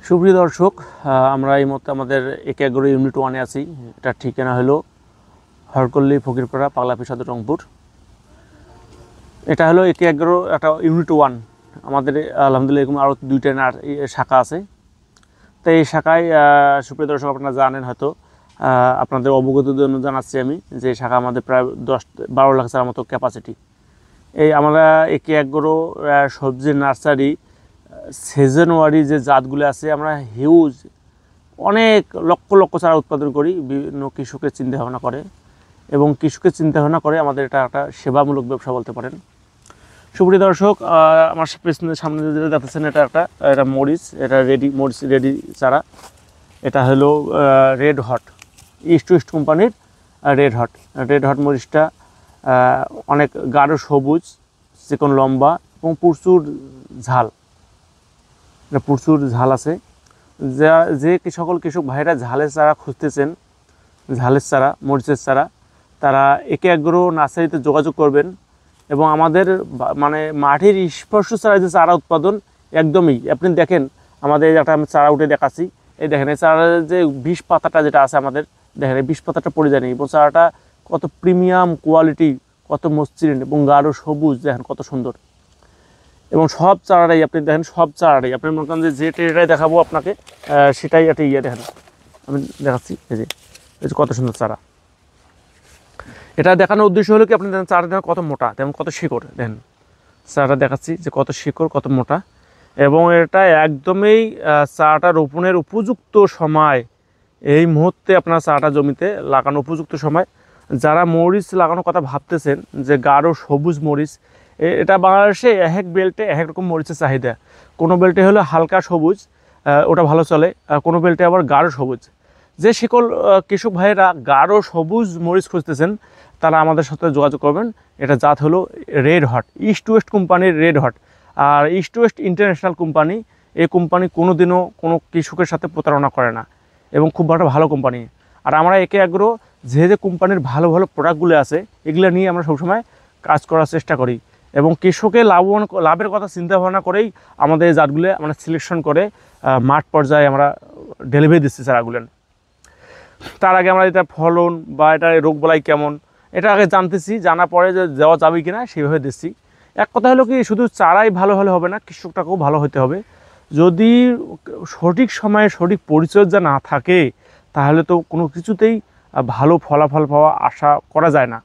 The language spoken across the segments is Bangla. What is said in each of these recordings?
সুপ্রিয় দর্শক, আমরা এই মুহূর্তে আমাদের একে এগারো ইউনিট 1-এ আছি। এটার ঠিকানা হলো হরকল্লি ফকিরপাড়া পাগলাপি সদর রংপুর। এটা হলো একে এগারো একটা ইউনিট 1। আমাদের আলহামদুলিল্লাহ এরকম আরও 2টা শাখা আছে। তো এই শাখায় সুপ্রিয় দর্শক আপনারা জানেন হয়তো, আপনাদের অবগতির জন্য জানাচ্ছি আমি যে শাখা আমাদের প্রায় 10-12 লাখ চারার মতো ক্যাপাসিটি। এই আমরা একে এগারো সবজির নার্সারি সিজনওয়ারি যে জাতগুলো আছে, আমরা হিউজ অনেক লক্ষ লক্ষ চারা উৎপাদন করি বিভিন্ন কৃষকের চিন্তাভাবনা করে, এবং কৃষকের চিন্তাভাবনা করে আমাদের এটা একটা সেবামূলক ব্যবসা বলতে পারেন। সুপ্রিয় দর্শক, আমার সামনে যেটা দেখতেছেন এটা মরিচ, এটা মরিচ রেডি চারা। এটা হলো রেড হট, ইস্ট ওয়েস্ট কোম্পানির রেড হট মরিচটা অনেক গাঢ় সবুজ, চিকন লম্বা এবং প্রচুর ঝাল আছে। যে সকল কৃষক ভাইরা ঝালের চারা খুঁজতেছেন, ঝালের চারা, মরিচের চারা, তারা একে এগারো নার্সারিতে যোগাযোগ করবেন। এবং আমাদের মানে মাটির স্পর্শ চারা যে চারা উৎপাদন একদমই, আপনি দেখেন আমাদের একটা আমি চারা উঠে দেখাচ্ছি, এই দেখেন এই চারার যে 20 পাতাটা যেটা আছে আমাদের, দেখেন এই 20 পাতাটা পড়ে যায়নি, এবং চারাটা কত প্রিমিয়াম কোয়ালিটি, কত মসৃণ এবং গাঢ় সবুজ, দেখেন কত সুন্দর। এবং সব চারাটাই আপনি দেখেন, সব চারাটাই আপনি মনে করেন যে ট্রেটাই দেখাবো আপনাকে, সেটাই একটা দেখেন আমি দেখাচ্ছি। এই যে কত সুন্দর চারা। এটা দেখানোর উদ্দেশ্য হলো কি, আপনি দেখেন চারা দেখেন কত মোটা, দেখেন কত শিকড়, দেখেন চারাটা দেখাচ্ছি যে কত শিকড়, কত মোটা। এবং এটা একদমই চারাটা রোপণের উপযুক্ত সময়, এই মুহূর্তে আপনার চারাটা জমিতে লাগানো উপযুক্ত সময়। যারা মরিচ লাগানোর কথা ভাবতেছেন যে গাঢ় সবুজ মরিচ, এটা বাংলাদেশে এক বেল্টে এক রকম মরিচের চাহিদা। কোনো বেল্টে হলো হালকা সবুজ, ওটা ভালো চলে, কোনো বেল্টে আবার গাঢ় সবুজ। যে সকল কৃষক ভাইয়েরা গাঢ় সবুজ মরিচ খুঁজতেছেন তারা আমাদের সাথে যোগাযোগ করবেন। এটা জাত হলো রেড হট, ইস্ট ওয়েস্ট কোম্পানির রেড হট। আর ইস্ট ওয়েস্ট ইন্টারন্যাশনাল কোম্পানি, এই কোম্পানি কোনো দিনও কোনো কৃষকের সাথে প্রতারণা করে না, এবং খুব ভালো কোম্পানি। আর আমরা একে এগারো যে কোম্পানির ভালো প্রোডাক্টগুলো আছে, এগুলো নিয়ে আমরা সবসময় কাজ করার চেষ্টা করি, এবং কৃষকের লাভের কথা চিন্তা ভাবনা করেই আমাদের এই জাতগুলো আমরা সিলেকশন করে মাঠ পর্যায়ে আমরা ডেলিভারি দিচ্ছি চারাগুলো। তার আগে আমরা এটা ফলন বা এটা রোগবালাই কেমন, এটা আগে জানতেছি, জানা পরে যে দেওয়া যাবে কিনা সেইভাবে দিচ্ছি। এক কথা হলো কি, শুধু চারাই ভালো হলে হবে না, কৃষকটাকেও ভালো হতে হবে। যদি সঠিক সময়ে সঠিক পরিচর্যা না থাকে তাহলে তো কোনো কিছুতেই ভালো ফলাফল পাওয়া আশা করা যায় না।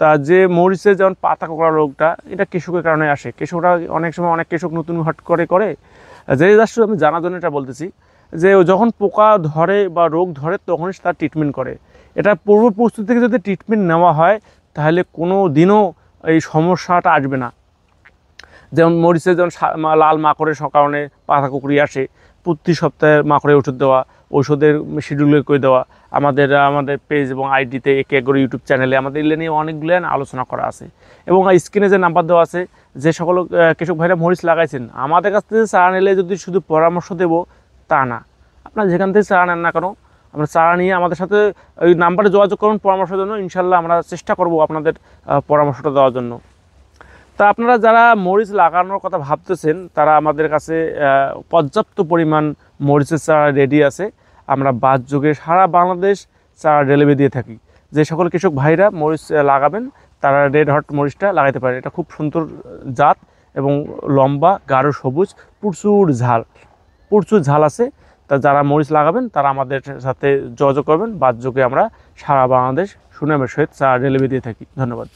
তা যে মরিচের যেমন পাতা কোঁকড়া রোগটা, এটা কৃষকের কারণে আসে। কৃষকরা অনেক সময় অনেক কৃষক নতুন হট করে যে জাস্ট আমি জানার জন্য এটা বলতেছি, যে যখন পোকা ধরে বা রোগ ধরে তখনই তার ট্রিটমেন্ট করে। এটা পূর্ব প্রস্তুতি থেকে যদি ট্রিটমেন্ট নেওয়া হয় তাহলে কোনো দিনও এই সমস্যাটা আসবে না। যেমন মরিচে যেমন লাল মাকড়ের কারণে পাতা কুকড়ি আসে, প্রতি সপ্তাহে মাকড়ের ওষুধ দেওয়া, ঔষধের শিডিউল করে দেওয়া। আমাদের পেজ এবং আইডিতে একে এগারো ইউটিউব চ্যানেলে আমাদের এগুলো নিয়ে অনেকগুলো আলোচনা করা আছে, এবং স্ক্রিনে যে নাম্বার দেওয়া আছে, যে সকল কৃষক ভাইরা মরিচ লাগাইছেন আমাদের কাছ থেকে চারা নিলে যদি শুধু পরামর্শ দেব তা না, আপনারা যেখান থেকে চারা নেন না কেন, আমরা চারা নিয়ে আমাদের সাথে ওই নাম্বারে যোগাযোগ করুন পরামর্শের জন্য। ইনশাল্লাহ আমরা চেষ্টা করব আপনাদের পরামর্শটা দেওয়ার জন্য। তা আপনারা যারা মরিচ লাগানোর কথা ভাবতেছেন তারা আমাদের কাছে পর্যাপ্ত পরিমাণ মরিচের চারা রেডি আছে। আমরা বাসযোগে সারা বাংলাদেশ চারা ডেলিভারি দিয়ে থাকি। যে সকল কৃষক ভাইরা মরিচ লাগাবেন তারা রেড হট মরিচটা লাগাতে পারে। এটা খুব সুন্দর জাত এবং লম্বা, গাঢ় সবুজ, প্রচুর ঝাল আছে। তা যারা মরিচ লাগাবেন তারা আমাদের সাথে যোগাযোগ করবেন। বাসযোগে আমরা সারা বাংলাদেশ সুনামের সহিত চারা ডেলিভারি দিয়ে থাকি। ধন্যবাদ।